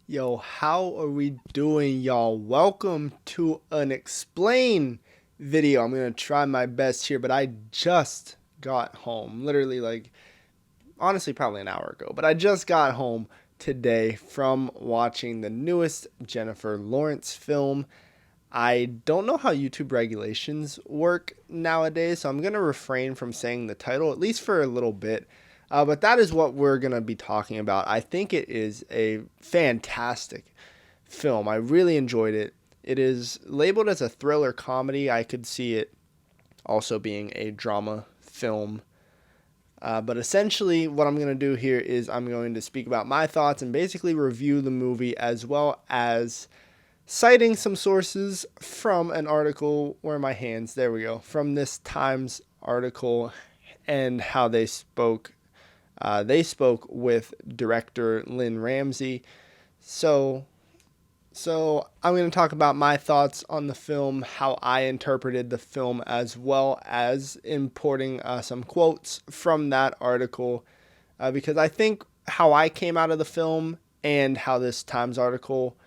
Yo, how are we doing, y'all? Welcome to an explain video. I'm gonna try my best here, but I just got home. Literally, honestly, probably an hour ago, but I just got home today from watching the newest Jennifer Lawrence film. I don't know how YouTube regulations work nowadays, so I'm going to refrain from saying the title, at least for a little bit. But that is what we're going to be talking about. I think it is a fantastic film. I really enjoyed it. It is labeled as a thriller comedy. I could see it also being a drama film. But essentially, what I'm going to do here is I'm going to speak about my thoughts and basically review the movie as well as citing some sources from an article. Where are my hands? There we go. From this Times article and how they spoke. They spoke with director Lynn Ramsey. So, so I'm going to talk about my thoughts on the film, how I interpreted the film, as well as importing some quotes from that article, because I think how I came out of the film and how this Times article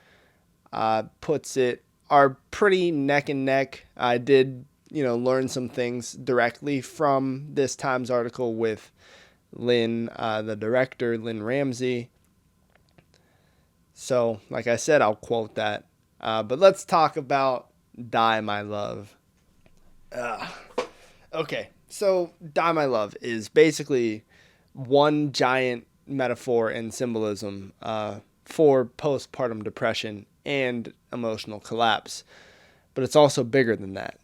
puts it are pretty neck and neck. I did, learn some things directly from this Times article with Lynn, the director, Lynn Ramsey. So, like I said, I'll quote that. But let's talk about Die My Love. Uh, okay, so Die My Love is basically one giant metaphor and symbolism for postpartum depression and emotional collapse, but it's also bigger than that.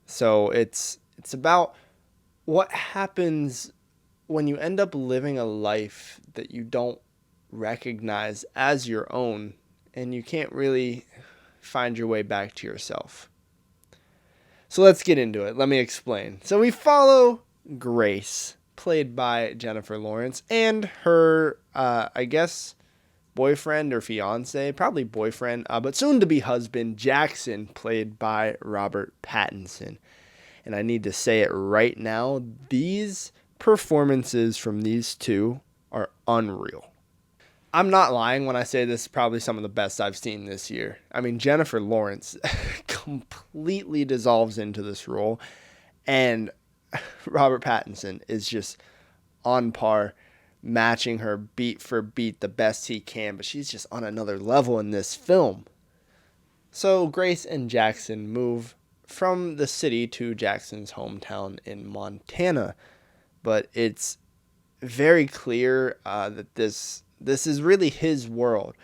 So it's about what happens when you end up living a life that you don't recognize as your own and you can't really find your way back to yourself. So let's get into it. Let me explain. So we follow Grace, played by Jennifer Lawrence, and her, I guess, boyfriend or fiance, probably boyfriend, but soon to be husband, Jackson, played by Robert Pattinson. And I need to say it right now, these performances from these two are unreal. I'm not lying when I say this is probably some of the best I've seen this year. I mean, Jennifer Lawrence completely dissolves into this role, and Robert Pattinson is just on par, matching her beat for beat the best he can, but she's just on another level in this film. So Grace and Jackson move from the city to Jackson's hometown in Montana, but it's very clear that this is really his world.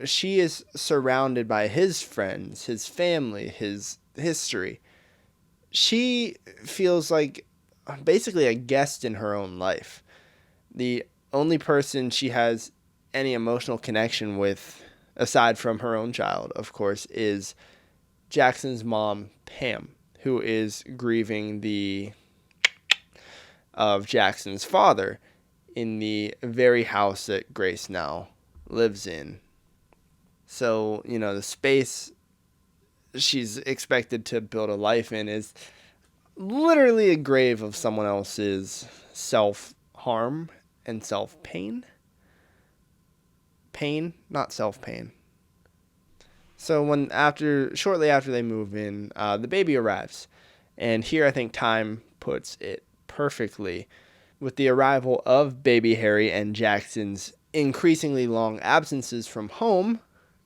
She is surrounded by his friends, his family, his history. She feels like basically a guest in her own life. The only person she has any emotional connection with, aside from her own child, of course, is Jackson's mom, Pam, who is grieving the of Jackson's father in the very house that Grace now lives in. So, the space she's expected to build a life in is literally a grave of someone else's self harm and self pain. Pain, not self pain. So shortly after they move in, the baby arrives, and here I think time puts it perfectly. With the arrival of baby Harry and Jackson's increasingly long absences from home,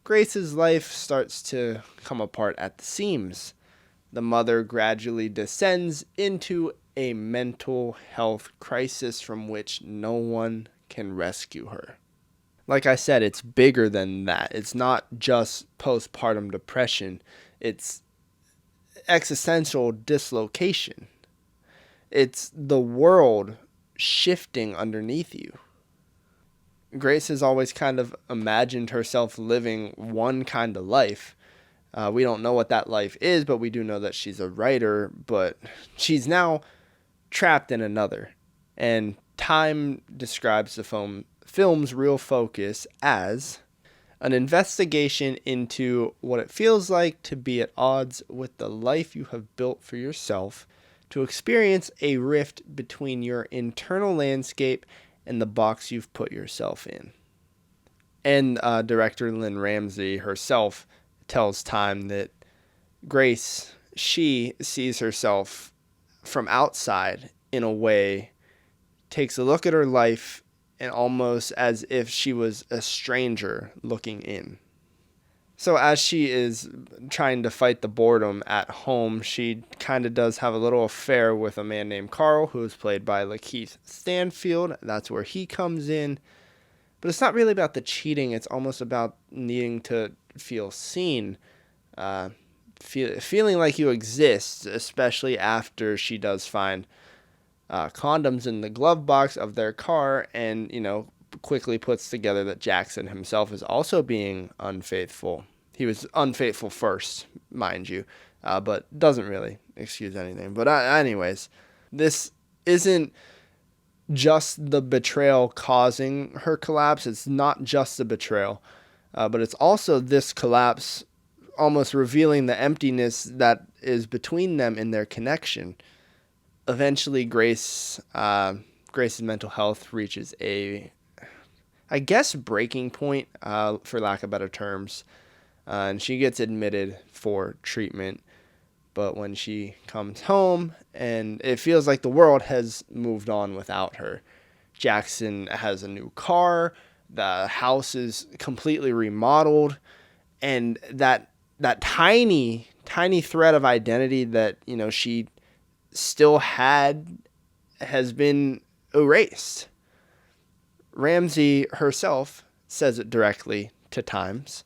Grace's life starts to come apart at the seams. The mother gradually descends into a mental health crisis from which no one can rescue her. Like I said, it's bigger than that. It's not just postpartum depression, it's existential dislocation. It's the world shifting underneath you. Grace has always kind of imagined herself living one kind of life. We don't know what that life is, but we do know that she's a writer, but she's now trapped in another. And Time describes the film's real focus as an investigation into what it feels like to be at odds with the life you have built for yourself, to experience a rift between your internal landscape and the box you've put yourself in. And director Lynn Ramsey herself tells Time that Grace, she sees herself from outside in a way, takes a look at her life, and almost as if she was a stranger looking in. So as she is trying to fight the boredom at home, she kind of does have a little affair with a man named Carl, who is played by Lakeith Stanfield. That's where he comes in. But it's not really about the cheating. It's almost about needing to feel seen, uh, feeling like you exist, especially after she does find condoms in the glove box of their car, and quickly puts together that Jackson himself is also being unfaithful. He was unfaithful first, mind you, but doesn't really excuse anything. But anyways, this isn't just the betrayal causing her collapse. It's not just the betrayal, but it's also this collapse almost revealing the emptiness that is between them in their connection. Eventually, Grace's mental health reaches a, I guess, breaking point, for lack of better terms, and she gets admitted for treatment. But when she comes home, and it feels like the world has moved on without her. Jackson has a new car, the house is completely remodeled, and that tiny thread of identity that she still had has been erased. Ramsey herself says it directly to Times.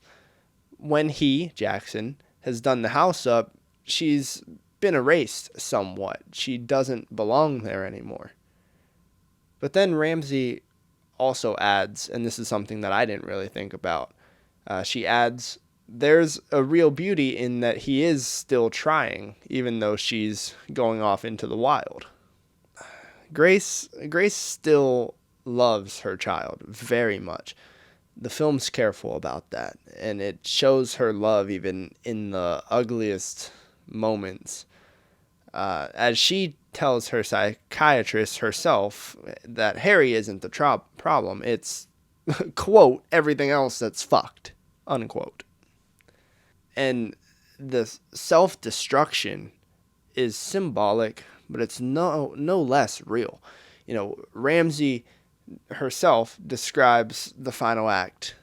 When he, Jackson, has done the house up, she's been erased somewhat. She doesn't belong there anymore. But then Ramsey also adds, and this is something that I didn't really think about, she adds, there's a real beauty in that he is still trying, even though she's going off into the wild. Grace still loves her child very much. The film's careful about that, and it shows her love even in the ugliest moments. As she tells her psychiatrist herself that Harry isn't the problem, it's, quote, everything else that's fucked, unquote. And the self-destruction is symbolic, but it's no less real. Ramsey herself describes the final act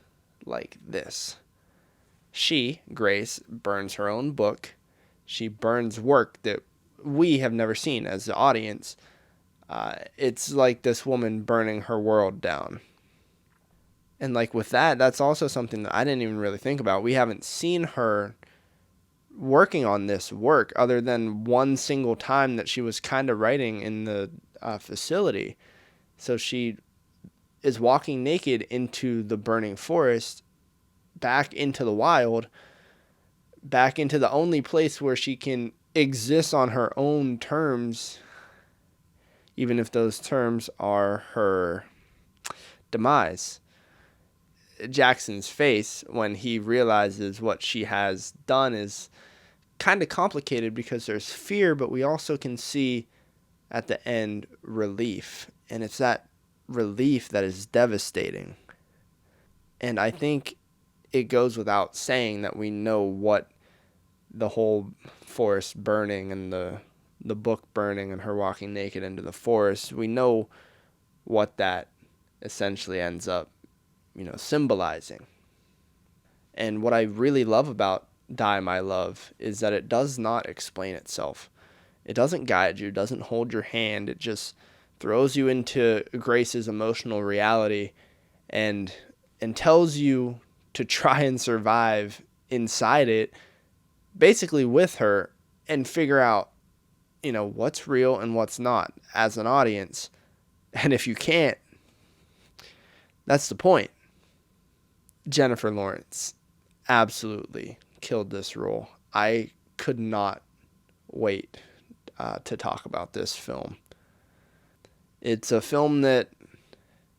like this. She, Grace, burns her own book. She burns work that we have never seen as the audience. It's like this woman burning her world down. And like with that, that's also something that I didn't even really think about. We haven't seen her working on this work other than one single time that she was kind of writing in the facility. So she is walking naked into the burning forest, back into the wild, back into the only place where she can exist on her own terms, even if those terms are her demise. Jackson's face when he realizes what she has done is kind of complicated because there's fear, but we also can see at the end relief. And it's that relief that is devastating. And I think it goes without saying that we know what the whole forest burning and the book burning and her walking naked into the forest, we know what that essentially ends up, symbolizing. And what I really love about Die My Love is that it does not explain itself. It doesn't guide you, doesn't hold your hand. It just throws you into Grace's emotional reality and tells you to try and survive inside it, basically with her, and figure out, what's real and what's not as an audience. And if you can't, that's the point. Jennifer Lawrence absolutely killed this role. I could not wait to talk about this film. It's a film that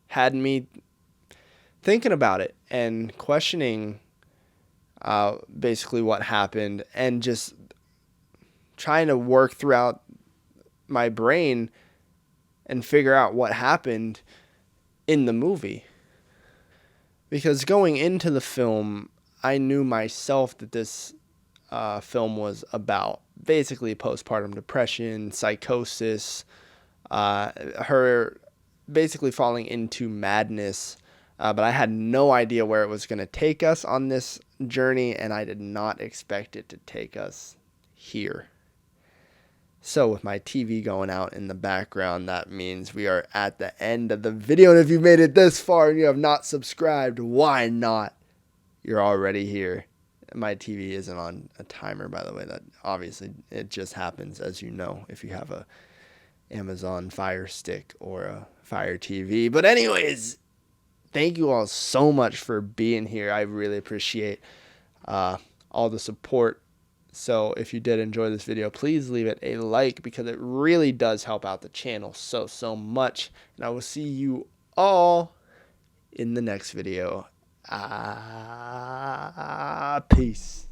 had me thinking about it and questioning basically what happened, and just trying to work throughout my brain and figure out what happened in the movie. Because going into the film, I knew myself that this film was about basically postpartum depression, psychosis, her basically falling into madness. But I had no idea where it was going to take us on this journey, and I did not expect it to take us here. So with my TV going out in the background, that means we are at the end of the video. And if you made it this far and you have not subscribed, why not? You're already here. My TV isn't on a timer, by the way. That obviously it just happens, as you know, if you have a Amazon Fire Stick or a Fire TV. But anyways, thank you all so much for being here. I really appreciate all the support. So if you did enjoy this video, please leave it a like, because it really does help out the channel so much. And I will see you all in the next video. Peace.